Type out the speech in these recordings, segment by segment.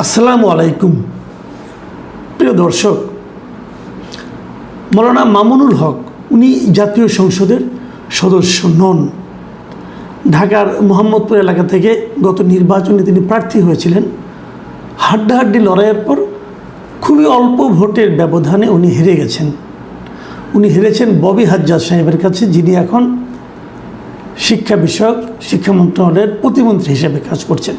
আসসালামু আলাইকুম প্রিয় দর্শক, মৌলানা মামুনুল হক উনি জাতীয় সংসদের সদস্য নন। ঢাকার মোহাম্মদপুর এলাকা থেকে গত নির্বাচনে তিনি প্রার্থী হয়েছিলেন। হাড্ডাহাড্ডি লড়াইয়ের পর খুবই অল্প ভোটের ব্যবধানে উনি হেরে গেছেন। উনি হেরেছেন ববি হাজ্জাজ সাহেবের কাছে, যিনি এখন শিক্ষা মন্ত্রণালয়ের প্রতিমন্ত্রী হিসেবে কাজ করছেন।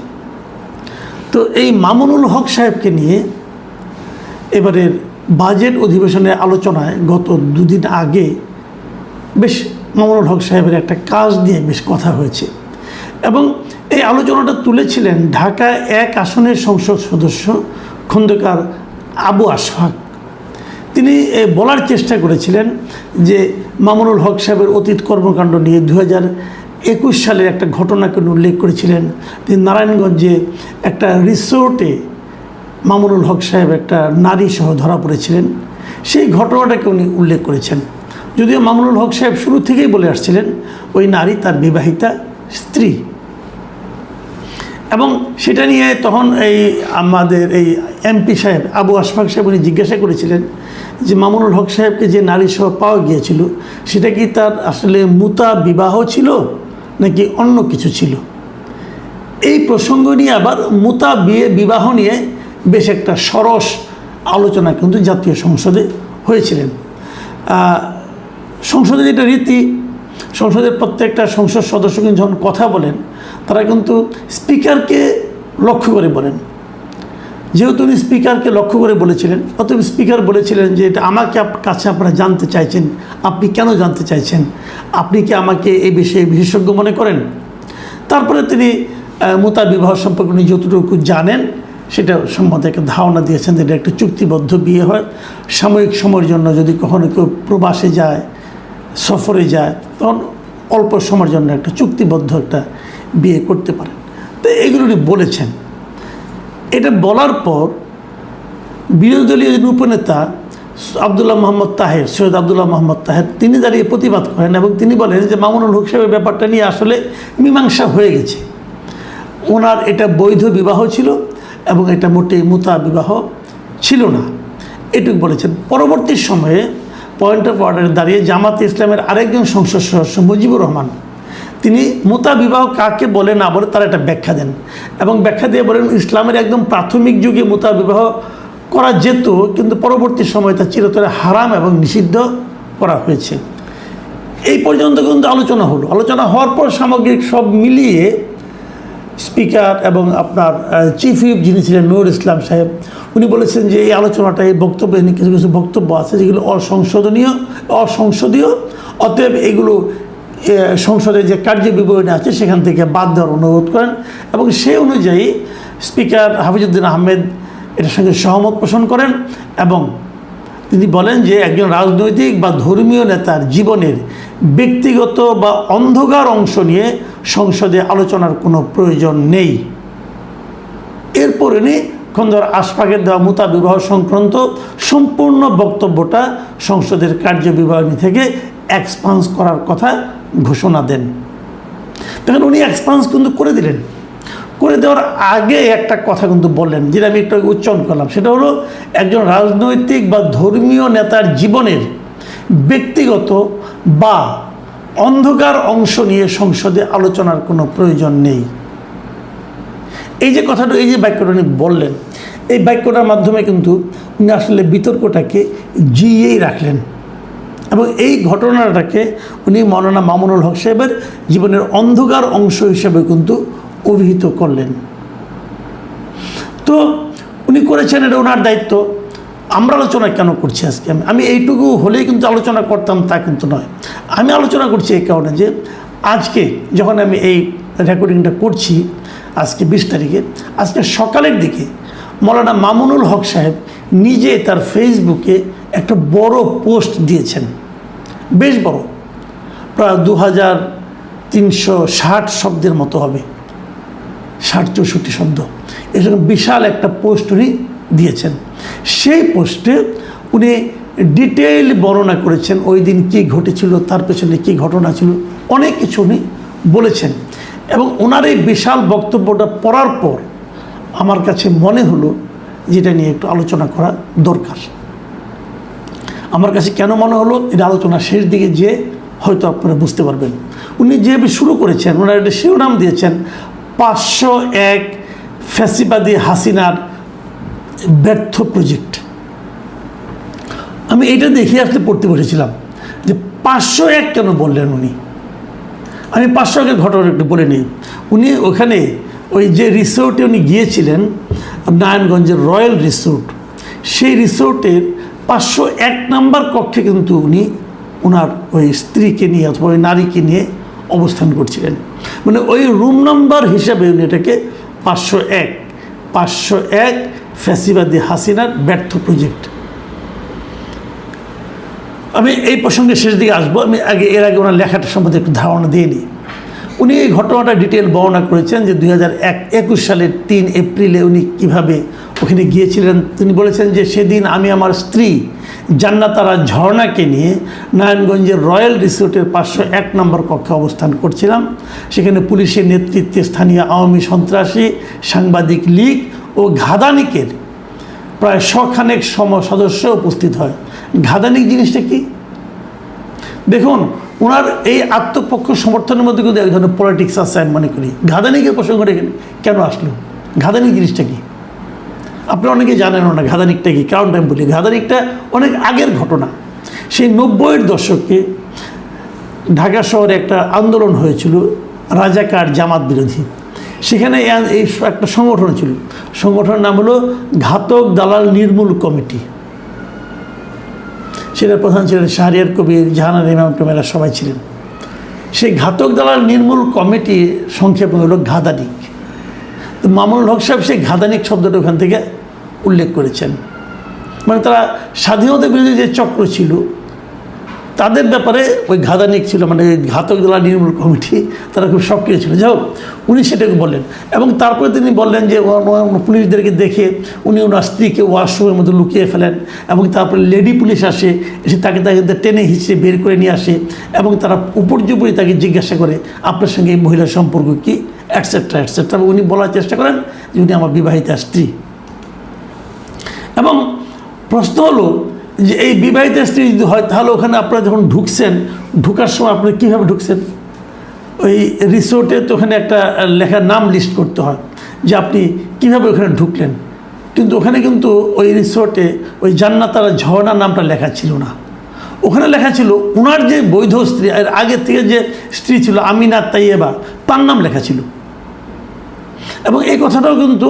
তো এই মামুনুল হক সাহেবকে নিয়ে এবারের বাজেট অধিবেশনের আলোচনায় গত দুদিন আগে বেশ মামুনুল হক সাহেবের একটা কাজ নিয়ে বেশ কথা হয়েছে এবং এই আলোচনাটা তুলেছিলেন ঢাকা 1 আসনের সংসদ সদস্য খন্দকার আবু আশফাক। তিনি বলার চেষ্টা করেছিলেন যে মামুনুল হক সাহেবের অতীত কর্মকাণ্ড নিয়ে 2021 সালের একটা ঘটনাকে উনি উল্লেখ করেছিলেন। তিনি নারায়ণগঞ্জে একটা রিসোর্টে মামুনুল হক সাহেব একটা নারী সহ ধরা পড়েছিলেন, সেই ঘটনাটাকে উনি উল্লেখ করেছেন। যদিও মামুনুল হক সাহেব শুরু থেকেই বলে আসছিলেন ওই নারী তার বিবাহিতা স্ত্রী, এবং সেটা নিয়ে তখন আমাদের এমপি সাহেব আবু আশফাক সাহেব উনি জিজ্ঞাসা করেছিলেন যে মামুনুল হক সাহেবকে যে নারী সহ পাওয়া গিয়েছিল সেটা কি তার আসলে মুতা বিবাহ ছিল নাকি অন্য কিছু ছিল। এই প্রসঙ্গ নিয়ে আবার মুতা বিবাহ নিয়ে বেশ একটা সরস আলোচনা কিন্তু জাতীয় সংসদে হয়েছিলেন। সংসদের যেটা রীতি, সংসদের প্রত্যেকটা সংসদ সদস্য কিন্তু যখন কথা বলেন তারা কিন্তু স্পিকারকে লক্ষ্য করে বলেন। যেহেতু উনি স্পিকারকে লক্ষ্য করে বলেছিলেন, অতএব স্পিকার বলেছিলেন যে এটা আমাকে কাছে আপনারা জানতে চাইছেন, আপনি কেন জানতে চাইছেন, আপনি কি আমাকে এই বিষয়ে বিশেষজ্ঞ মনে করেন। তারপরে তিনি মুতা বিবাহ সম্পর্কে উনি যতটুকু জানেন সেটা সম্বন্ধে একটা ধারণা দিয়েছেন যে এটা একটা চুক্তিবদ্ধ বিয়ে হয়, সাময়িক সময়ের জন্য যদি কখনো কেউ প্রবাসে যায়, সফরে যায়, তখন অল্প সময়ের জন্য একটা চুক্তিবদ্ধ একটা বিয়ে করতে পারেন। তো এগুলো উনি বলেছেন। এটা বলার পর বিরোধী দলীয় উপনেতা আবদুল্লাহ মোহাম্মদ তাহের, সৈয়দ আবদুল্লাহ মোহাম্মদ তাহের, তিনি দাঁড়িয়ে প্রতিবাদ করেন এবং তিনি বলেন যে মামুনুল হক সাহেবের ব্যাপারটা নিয়ে আসলে মীমাংসা হয়ে গেছে। ওনার এটা বৈধ বিবাহ ছিল এবং এটা মোটেই মুতা বিবাহ ছিল না, এটুকু বলেছেন। পরবর্তী সময়ে পয়েন্ট অফ অর্ডারে দাঁড়িয়ে জামাতে ইসলামের আরেকজন সংসদ সদস্য মুজিবুর রহমান, তিনি মুতা বিবাহ কাকে বলে না বলে তার একটা ব্যাখ্যা দেন এবং ব্যাখ্যা দিয়ে বলেন ইসলামের একদম প্রাথমিক যুগে মুতা বিবাহ করা যেত, কিন্তু পরবর্তী সময়ে তা চিরতরে হারাম এবং নিষিদ্ধ করা হয়েছে। এই পর্যন্ত কিন্তু আলোচনা হলো। আলোচনা হওয়ার পর সামগ্রিক সব মিলিয়ে স্পিকার এবং আপনার চিফ হুইপ যিনি ছিলেন নুরুল ইসলাম সাহেব, উনি বলেছেন যে এই আলোচনাটা, এই বক্তব্যে কিছু কিছু বক্তব্য আছে যেগুলো অসংসদীয়, অতএব এগুলো সংসদের যে কার্যবিবরণী আছে সেখান থেকে বাদ দেওয়ার অনুরোধ করেন এবং সেই অনুযায়ী স্পিকার হাফিজউদ্দিন আহমেদ এটার সঙ্গে সহমত পোষণ করেন এবং তিনি বলেন যে একজন রাজনৈতিক বা ধর্মীয় নেতার জীবনের ব্যক্তিগত বা অন্ধকার অংশ নিয়ে সংসদে আলোচনার কোনো প্রয়োজন নেই। এরপর উনি খন্দকার আশফাকের দেওয়া মুতা বিবাহ সংক্রান্ত সম্পূর্ণ বক্তব্যটা সংসদের কার্যবিবরণী থেকে এক্সপান্স করার কথা ঘোষণা দেন। তখন উনি এক্সপান্স কিন্তু করে দিলেন। করে দেওয়ার আগে একটা কথা কিন্তু বললেন, যেটা আমি একটু উচ্চারণ করলাম, সেটা হলো একজন রাজনৈতিক বা ধর্মীয় নেতার জীবনের ব্যক্তিগত বা অন্ধকার অংশ নিয়ে সংসদে আলোচনার কোনো প্রয়োজন নেই। এই যে কথাটা, এই যে বাক্যটা উনি বললেন, এই বাক্যটার মাধ্যমে কিন্তু উনি আসলে বিতর্কটাকে জিয়েই রাখলেন এবং এই ঘটনাটাকে উনি মৌলানা মামুনুল হক সাহেবের জীবনের অন্ধকার অংশ হিসেবে কিন্তু অভিহিত করলেন। তো উনি করেছেন, এটা ওনার দায়িত্ব। আমরা আলোচনা কেন করছি আজকে? আমি এইটুকু হলেই কিন্তু আলোচনা করতাম তা কিন্তু নয়। আমি আলোচনা করছি এই কারণে যে আজকে যখন আমি এই রেকর্ডিংটা করছি, আজকে 20 তারিখে, আজকে সকালের দিকে মৌলানা মামুনুল হক সাহেব নিজে তার ফেসবুকে একটা বড় পোস্ট দিয়েছেন, বেশ বড়, প্রায় 2360 শব্দের মতো হবে, 60-64 শব্দ, এরকম বিশাল একটা পোস্ট উনি দিয়েছেন। সেই পোস্টে উনি ডিটেইল বর্ণনা করেছেন ওই দিন কী ঘটেছিল, তার পেছনে কী ঘটনা ছিল, অনেক কিছু উনি বলেছেন। এবং ওনার এই বিশাল বক্তব্যটা পড়ার পর আমার কাছে মনে হলো যেটা নিয়ে একটু আলোচনা করা দরকার। আমার কাছে কেন মনে হলো, এটা আলোচনা শেষ দিকে যেয়ে হয়তো আপনারা বুঝতে পারবেন। উনি যেভাবে শুরু করেছেন, ওনারা একটা শিরোনাম দিয়েছেন 501 ফ্যাসিবাদী হাসিনার ব্যর্থ প্রজেক্ট। আমি এটা দেখে আসলে পড়তে বসেছিলাম যে 501 কেন বললেন উনি। আমি 501-এর ঘটনা একটু বলে নিই। উনি ওখানে ওই যে রিসোর্টে উনি গিয়েছিলেন, নারায়ণগঞ্জের রয়্যাল রিসোর্ট, সেই রিসোর্টের 501 নম্বর কক্ষে কিন্তু উনি ওনার ওই স্ত্রীকে নিয়ে অথবা ওই নারীকে নিয়ে অবস্থান করছিলেন। মানে ওই রুম নাম্বার হিসাবে উনি এটাকে 501 ফ্যাসিবাদী হাসিনার ব্যর্থ প্রজেক্ট। আমি এই প্রসঙ্গে শেষ দিকে আসবো। আমি এর আগে ওনার লেখাটা সম্বন্ধে একটু ধারণা দিয়ে নিই। উনি এই ঘটনাটা ডিটেল বর্ণনা করেছেন যে 2021 সালের 3 এপ্রিলে উনি কীভাবে ওখানে গিয়েছিলেন। তিনি বলেছেন যে সেদিন আমি আমার স্ত্রী জান্নাতারা ঝর্ণাকে নিয়ে নারায়ণগঞ্জের রয়্যাল রিসোর্টের 501 নম্বর কক্ষে অবস্থান করছিলাম। সেখানে পুলিশের নেতৃত্বে স্থানীয় আওয়ামী সন্ত্রাসী, সাংবাদিক লীগ ও ঘাদানিকের প্রায় 100 খানেক সদস্য উপস্থিত হয়। ঘাদানিক জিনিসটা কি দেখুন, ওনার এই আত্মপক্ষ সমর্থনের মধ্যে কিন্তু এক ধরনের পলিটিক্স আছে আমি মনে করি। ঘাদানিকের প্রসঙ্গটা কেন আসলো? ঘাদানিক জিনিসটা কি আপনারা অনেকে জানেনও না। ঘাদানিকটা কি? কারণ আমি বলি, ঘাদানিকটা অনেক আগের ঘটনা। সেই 90-এর দশকে ঢাকা শহরে একটা আন্দোলন হয়েছিল রাজাকার জামাত বিরোধী। সেখানে এই একটা সংগঠন ছিল, সংগঠনের নাম হলো ঘাতক দালাল নির্মূল কমিটি। সেটার প্রধান ছিলেন শাহরিয়ার কবির, জাহানার ইমাম টোমেরা, সবাই ছিলেন। সেই ঘাতক দালাল নির্মূল কমিটি সংক্ষেপে হলো ঘাদানিক। তো মামুনুল হক সাহেব সেই ঘাদানিক শব্দটা ওখান থেকে উল্লেখ করেছেন। মানে তারা স্বাধীনতা বিরোধী যে চক্র ছিল তাদের ব্যাপারে ওই ঘাদানিক ছিল, মানে ঘাতক দালাল নির্মূল কমিটি, তারা খুব সক্রিয় ছিল। যাই হোক, উনি সেটাকে বললেন এবং তারপরে তিনি বললেন যে পুলিশদেরকে দেখে উনি ওনার স্ত্রীকে ওয়াশরুমের মধ্যে লুকিয়ে ফেলেন এবং তারপরে লেডি পুলিশ আসে, এসে তাকে টেনে হিঁচড়ে বের করে নিয়ে আসে এবং তারা উপর্যুপরি তাকে জিজ্ঞাসা করে আপনার সঙ্গে এই মহিলার সম্পর্ক কী, অ্যাটসেট্রা অ্যাটসেট্রা। উনি বলার চেষ্টা করেন যে উনি আমার বিবাহিতা স্ত্রী। এবং প্রশ্ন হলো যে এই বিবাহিত স্ত্রী যদি হয় তাহলে ওখানে আপনারা যখন ঢুকছেন, ঢুকার সময় আপনারা কীভাবে ঢুকছেন? ওই রিসোর্টে তো ওখানে একটা লেখার নাম লিস্ট করতে হয় যে আপনি কীভাবে ওখানে ঢুকলেন। কিন্তু ওখানে কিন্তু ওই রিসোর্টে ওই জান্নাতারা ঝর্ণা নামটা লেখা ছিল না। ওখানে লেখা ছিল ওনার যে বৈধ স্ত্রী, এর আগের থেকে যে স্ত্রী ছিল আমিনা তাইয়েবা, তার নাম লেখা ছিল। এবং এই কথাটাও কিন্তু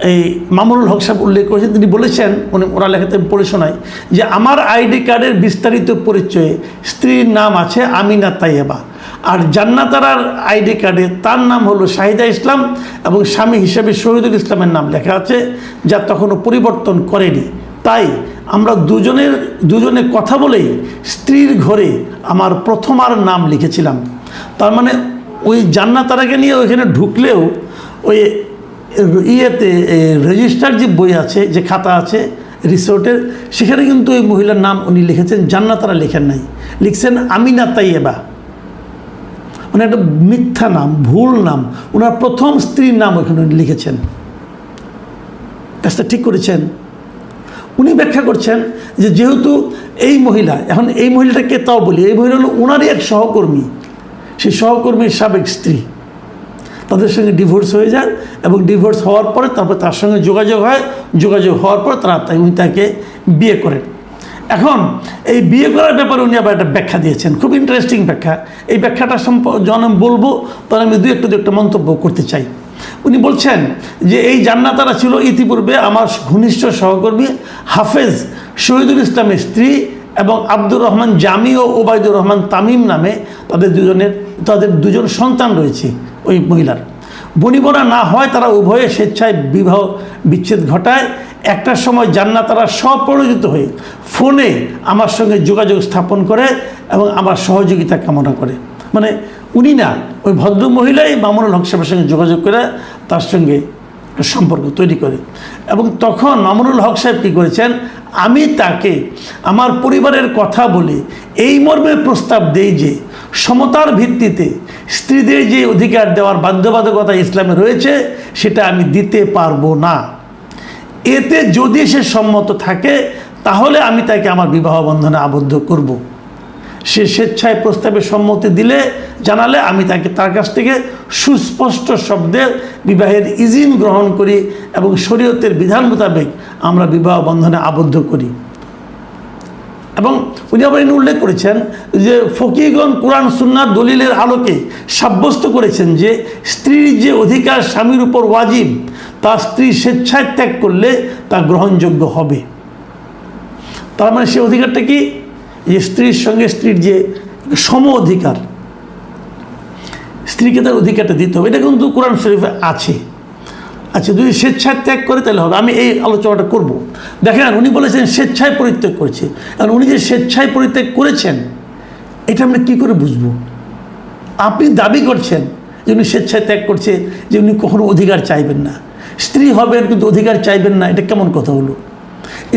এই মামুনুল হক সাহেব উল্লেখ করেছেন। তিনি বলেছেন, ওরা লেখাতে পড়ে শোনায় যে আমার আইডি কার্ডের বিস্তারিত পরিচয়ে স্ত্রীর নাম আছে আমিনা তাইয়েবা, আর জান্নাতারার আইডি কার্ডে তার নাম হলো শাহিদা ইসলাম এবং স্বামী হিসেবে শহীদুল ইসলামের নাম লেখা আছে, যা তখনও পরিবর্তন করেনি। তাই আমরা দুজনে কথা বলেই স্ত্রীর ঘরে আমার প্রথমার নাম লিখেছিলাম। তার মানে ওই জান্নাতারাকে নিয়ে ওইখানে ঢুকলেও ওই ইয়েতে রেজিস্টার যে বই আছে, যে খাতা আছে রিসোর্টের, সেখানে কিন্তু ওই মহিলার নাম উনি লিখেছেন, জান্নাতারা লেখেন নাই, লিখছেন আমিনা তাইয়েবা। মানে একটা মিথ্যা নাম, ভুল নাম, ওনার প্রথম স্ত্রীর নাম ওখানে উনি লিখেছেন। কাজটা ঠিক করেছেন। উনি ব্যাখ্যা করছেন যে যেহেতু এই মহিলা, এখন এই মহিলাটাকে তাও বলি, এই মহিলা হলো ওনারই এক সহকর্মী, সেই সহকর্মীর সাবেক স্ত্রী। তাদের সঙ্গে ডিভোর্স হয়ে যায় এবং ডিভোর্স হওয়ার পরে তারপর তার সঙ্গে যোগাযোগ হয়, যোগাযোগ হওয়ার পর উনি তাকে বিয়ে করেন। এখন এই বিয়ে করার ব্যাপারে উনি আবার একটা ব্যাখ্যা দিয়েছেন, খুব ইন্টারেস্টিং ব্যাখ্যা। এই ব্যাখ্যাটা যখন আমি বলবো তখন আমি দু একটা মন্তব্য করতে চাই। উনি বলছেন যে এই জান্নাতারা ছিল ইতিপূর্বে আমার ঘনিষ্ঠ সহকর্মী হাফেজ শহীদুল ইসলামের স্ত্রী এবং আব্দুর রহমান জামি ও ওবায়দুর রহমান তামিম নামে তাদের দুজন সন্তান রয়েছে। ওই মহিলার বনিবনা না হয় তারা উভয়ে স্বেচ্ছায় বিবাহ বিচ্ছেদ ঘটায়। একটার সময় জান্নাতারা স্বপরিচিত হয়ে ফোনে আমার সঙ্গে যোগাযোগ স্থাপন করে এবং আমার সহযোগিতা কামনা করে। মানে উনি না, ওই ভদ্র মহিলাই মামুনুল হক সাহেবের সঙ্গে যোগাযোগ করে তার সঙ্গে সম্পর্ক তৈরি করে। এবং তখন মামুনুল হক সাহেব কী করেছেন, আমি তাকে আমার পরিবারের কথা বলে এই মর্মে প্রস্তাব দেই যে সমতার ভিত্তিতে স্ত্রীদের যে অধিকার দেওয়ার বাধ্যবাধকতা ইসলামে রয়েছে সেটা আমি দিতে পারবো না। এতে যদি সে সম্মত থাকে তাহলে আমি তাকে আমার বিবাহ বন্ধনে আবদ্ধ করব। সে স্বেচ্ছায় প্রস্তাবে সম্মতি দিলে, জানালে আমি তাকে তার কাছ থেকে সুস্পষ্ট শব্দে বিবাহের ইজিন গ্রহণ করি এবং শরীয়তের বিধান মোতাবেক আমরা বিবাহ বন্ধনে আবদ্ধ করি। এবং উনি আবার উল্লেখ করেছেন যে ফকিহগণ কোরআন সুন্নাহ দলিলের আলোকে সাব্যস্ত করেছেন যে স্ত্রীর যে অধিকার স্বামীর উপর ওয়াজিব তা স্ত্রী স্বেচ্ছায় ত্যাগ করলে তা গ্রহণযোগ্য হবে। তার মানে সে অধিকারটা কি? যে স্ত্রীর সঙ্গে স্ত্রীর যে সম অধিকার, স্ত্রীকে তার অধিকারটা দিতে হবে, এটা কিন্তু কোরআন শরীফে আছে। আচ্ছা, যদি স্বেচ্ছায় ত্যাগ করে তাহলে হবে। আমি এই আলোচনাটা করব। দেখেন, উনি বলেছেন স্বেচ্ছায় পরিত্যাগ করেছে। আর উনি যে স্বেচ্ছায় পরিত্যাগ করেছেন এটা আমরা কী করে বুঝবো? আপনি দাবি করছেন যে উনি স্বেচ্ছায় ত্যাগ করছে, যে উনি কখনো অধিকার চাইবেন না, স্ত্রী হবেন কিন্তু অধিকার চাইবেন না, এটা কেমন কথা হলো?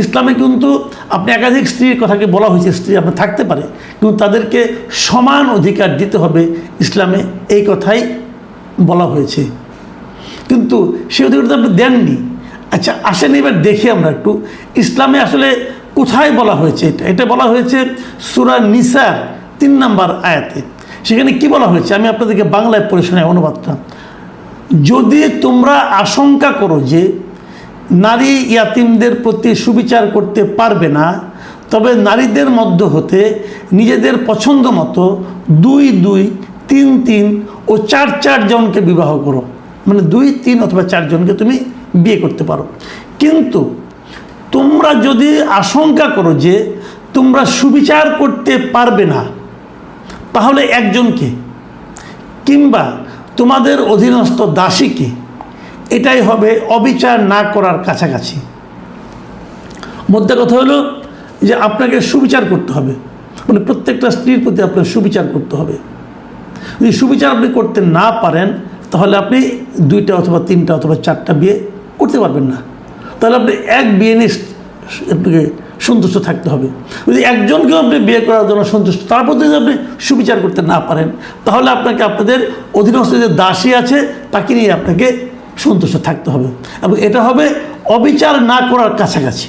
ইসলামে কিন্তু আপনি একাধিক স্ত্রীর কথাকে বলা হয়েছে, স্ত্রী আপনার থাকতে পারে কিন্তু তাদেরকে সমান অধিকার দিতে হবে, ইসলামে এই কথাই বলা হয়েছে। কিন্তু সেই অধিকারটা আপনি দেননি। আচ্ছা আসেন এবার দেখি আমরা একটু ইসলামে আসলে কোথায় বলা হয়েছে। এটা বলা হয়েছে সূরা নিসার 3 নম্বর আয়াতে। সেখানে কি বলা হয়েছে আমি আপনাদেরকে বাংলায় পড়ে শোনাই অনুবাদটা। যদি তোমরা আশঙ্কা করো যে নারী ইয়াতিমদের প্রতি সুবিচার করতে পারবে না, তবে নারীদের মধ্য হতে নিজেদের পছন্দ মতো 2, 2, 3, 3 ও 4, 4 জনকে বিবাহ করো। মানে 2, 3 অথবা 4 জনকে তুমি বিয়ে করতে পারো। কিন্তু তোমরা যদি আশঙ্কা করো যে তোমরা সুবিচার করতে পারবে না, তাহলে একজনকে কিংবা তোমাদের অধীনস্থ দাসীকে, এটাই হবে অবিচার না করার কাছাকাছি। মধ্যে কথা হলো যে আপনাকে সুবিচার করতে হবে, মানে প্রত্যেকটা স্ত্রীর প্রতি আপনার সুবিচার করতে হবে। যদি সুবিচার আপনি করতে না পারেন তাহলে আপনি 2টা অথবা 3টা অথবা 4টা বিয়ে করতে পারবেন না। তাহলে আপনি এক বিয়ে নিয়ে আপনাকে সন্তুষ্ট থাকতে হবে। যদি একজনকেও আপনি বিয়ে করার জন্য সন্তুষ্ট, তারপর যদি আপনি সুবিচার করতে না পারেন তাহলে আপনাকে আপনাদের অধীনস্থ যে দাসী আছে তাকে নিয়ে আপনাকে সন্তুষ্ট থাকতে হবে, এবং এটা হবে অবিচার না করার কাছাকাছি।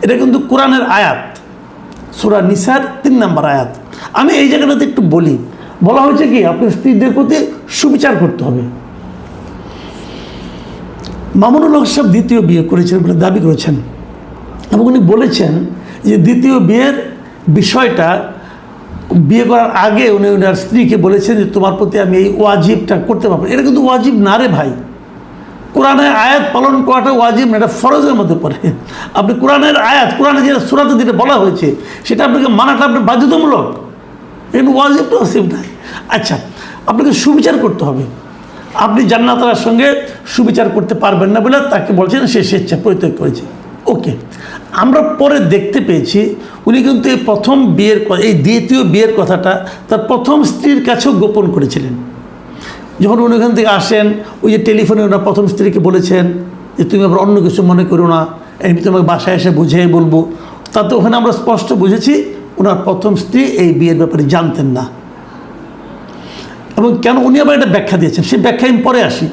এটা কিন্তু কোরআনের আয়াত, সূরা নিসার 3 নম্বর আয়াত। আমি এই জায়গাটাতে একটু বলি, বলা হয়েছে কি আপনি স্ত্রীদের প্রতি সুবিচার করতে হবে। মামুনুল হক সাহেব 2য় বিয়ে করেছেন বলে দাবি করেছেন, এবং উনি বলেছেন যে 2য় বিয়ের বিষয়টা বিয়ে করার আগে উনি ওনার স্ত্রীকে বলেছেন যে তোমার প্রতি আমি এই ওয়াজিবটা করতে পারবো। এটা কিন্তু ওয়াজিব না রে ভাই। কোরআনের আয়াত পালন করাটা ওয়াজিব না, এটা ফরজের মধ্যে পড়ে। আপনি কোরআনের আয়াত, কোরআনে যে সূরাতে যেটা বলা হয়েছে সেটা আপনাকে মানাটা আপনার বাধ্যতামূলক, এখানে ওয়াজিব তো ওয়াজিব নাই। আচ্ছা, আপনাকে সুবিচার করতে হবে। আপনি জান্নাতের সঙ্গে সুবিচার করতে পারবেন না বলে তাকে বলছেন সে স্বেচ্ছা পরিত্যাগ করেছে। ওকে, আমরা পরে দেখতে পেয়েছি উনি কিন্তু এই প্রথম বিয়ের, এই 2য় বিয়ের কথাটা তার প্রথম স্ত্রীর কাছেও গোপন করেছিলেন। যখন উনি ওখান থেকে আসেন, ওই যে টেলিফোনে ওনার প্রথম স্ত্রীকে বলেছেন যে তুমি আবার অন্য কিছু মনে করো না, এমনি তোমাকে বাসায় এসে বুঝিয়ে বলবো। তাতে ওখানে আমরা স্পষ্ট বুঝেছি ওনার প্রথম স্ত্রী এই বিয়ের ব্যাপারে জানতেন না। এবং কেন উনি আবার এটা ব্যাখ্যা দিয়েছেন, সেই ব্যাখ্যা আমি পরে আসি।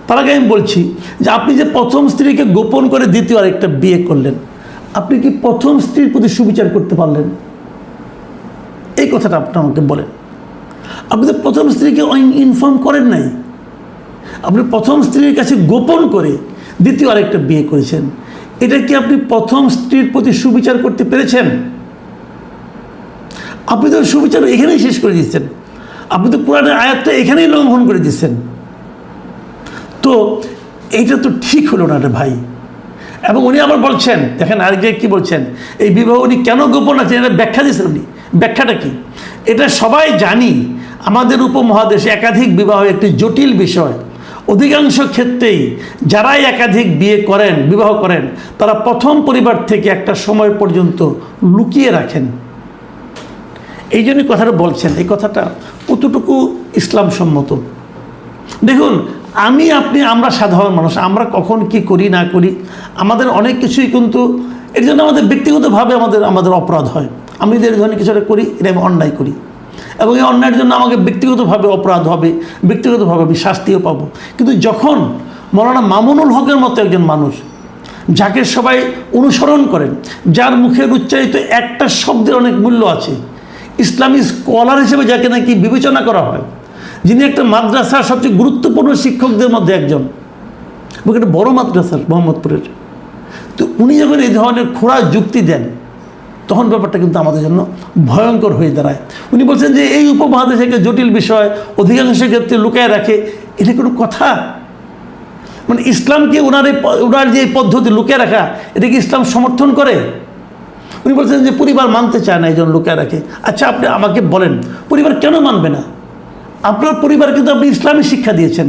তার আগে আমি বলছি যে আপনি যে প্রথম স্ত্রীকে গোপন করে 2য় আরেকটা বিয়ে করলেন, আপনি কি প্রথম স্ত্রীর প্রতি সুবিচার করতে পারলেন? এই কথাটা আপনি আমাকে বলেন। আপনি তো প্রথম স্ত্রীকে ইনফর্ম করেন নাই, আপনি প্রথম স্ত্রীর কাছে গোপন করে 2য় আরেকটা বিয়ে করেছেন। এটা কি আপনি প্রথম স্ত্রীর প্রতি সুবিচার করতে পেরেছেন? আপনি তো সুবিচার এখানেই শেষ করে দিচ্ছেন, আপনি তো কোরআনের আয়াতটা এখানেই লঙ্ঘন করে দিচ্ছেন। তো এইটা তো ঠিক হলো না রে ভাই। এবং উনি আবার বলছেন, দেখেন আরেক জায়গায় কী বলছেন, এই বিবাহ উনি কেন গোপন আছেন এটা ব্যাখ্যা দিয়েছেন উনি। ব্যাখ্যাটা কি? এটা সবাই জানি আমাদের উপমহাদেশে একাধিক বিবাহ একটি জটিল বিষয়। অধিকাংশ ক্ষেত্রেই যারাই একাধিক বিবাহ করেন তারা প্রথম পরিবার থেকে একটা সময় পর্যন্ত লুকিয়ে রাখেন। এই জন্যই কথাটা বলছেন, এই কথাটা কতটুকু ইসলাম সম্মত। দেখুন, আপনি আমরা সাধারণ মানুষ, আমরা কখন কি করি না করি, আমাদের অনেক কিছুই কিন্তু এর জন্য আমাদের ব্যক্তিগতভাবে আমাদের অপরাধ হয়। আমি যদি এই ধরনের কিছু একটা করি, এটা আমি অন্যায় করি। এবং এই অন্যায়ের জন্য আমাকে ব্যক্তিগতভাবে অপরাধ হবে, ব্যক্তিগতভাবে আমি শাস্তিও পাবো। কিন্তু যখন মৌলানা মামুনুল হকের মতো একজন মানুষ, যাকে সবাই অনুসরণ করেন, যার মুখের উচ্চারিত একটা শব্দের অনেক মূল্য আছে, ইসলামী স্কলার হিসেবে যাকে নাকি বিবেচনা করা হয়, যিনি একটা মাদ্রাসার সবচেয়ে গুরুত্বপূর্ণ শিক্ষকদের মধ্যে একজন, এবং একটা বড় মাদ্রাসার মোহাম্মদপুরের, তো উনি যখন এই ধরনের খোঁড়া যুক্তি দেন, তখন ব্যাপারটা কিন্তু আমাদের জন্য ভয়ঙ্কর হয়ে দাঁড়ায়। উনি বলছেন যে এই উপমহাদেশকে জটিল বিষয় অধিকাংশ ক্ষেত্রে লুকায় রাখে, এটা কোনো কথা? মানে ইসলামকে ওনার যে পদ্ধতি লুকিয়ে রাখা, এটা কি ইসলাম সমর্থন করে? উনি বলছেন যে পরিবার মানতে চায় না, এই জন্য লুকিয়ে রাখে। আচ্ছা, আপনি আমাকে বলেন, পরিবার কেন মানবে না? আপনার পরিবার কিন্তু আপনি ইসলামী শিক্ষা দিয়েছেন,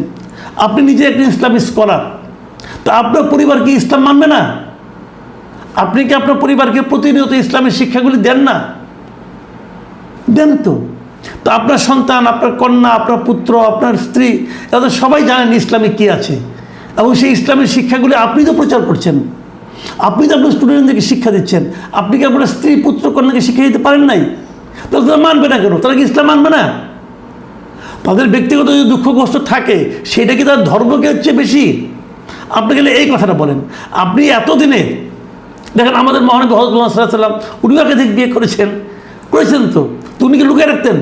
আপনি নিজে একজন ইসলামী স্কলার, তো আপনার পরিবার কি ইসলাম মানবে না? আপনি কি আপনার পরিবারকে প্রতিনিয়ত ইসলামের শিক্ষাগুলি দেন না? দেন তো। তো আপনার সন্তান, আপনার কন্যা, আপনার পুত্র, আপনার স্ত্রী, তাদের সবাই জানেন ইসলামে কী আছে, এবং সেই ইসলামের শিক্ষাগুলি আপনি তো প্রচার করছেন, আপনি তো আপনার স্টুডেন্টদেরকে শিক্ষা দিচ্ছেন। আপনি কি আপনার স্ত্রী, পুত্র, কন্যাকে শিক্ষা দিতে পারেন নাই? তাহলে তারা মানবে না কেন? তারা কি ইসলাম মানবে না? তাদের ব্যক্তিগত যদি দুঃখ কষ্ট থাকে, সেটা কি তার ধর্মকে হচ্ছে বেশি? আপনি গেলে এই কথাটা বলেন। আপনি এতদিনে দেখেন আমাদের মহানবী হযরত মুহাম্মদ সাল্লাল্লাহু আলাইহি ওয়াসাল্লাম, উনি একাধিক বিয়ে করেছেন তো, উনি কি লুকিয়ে রাখতেন?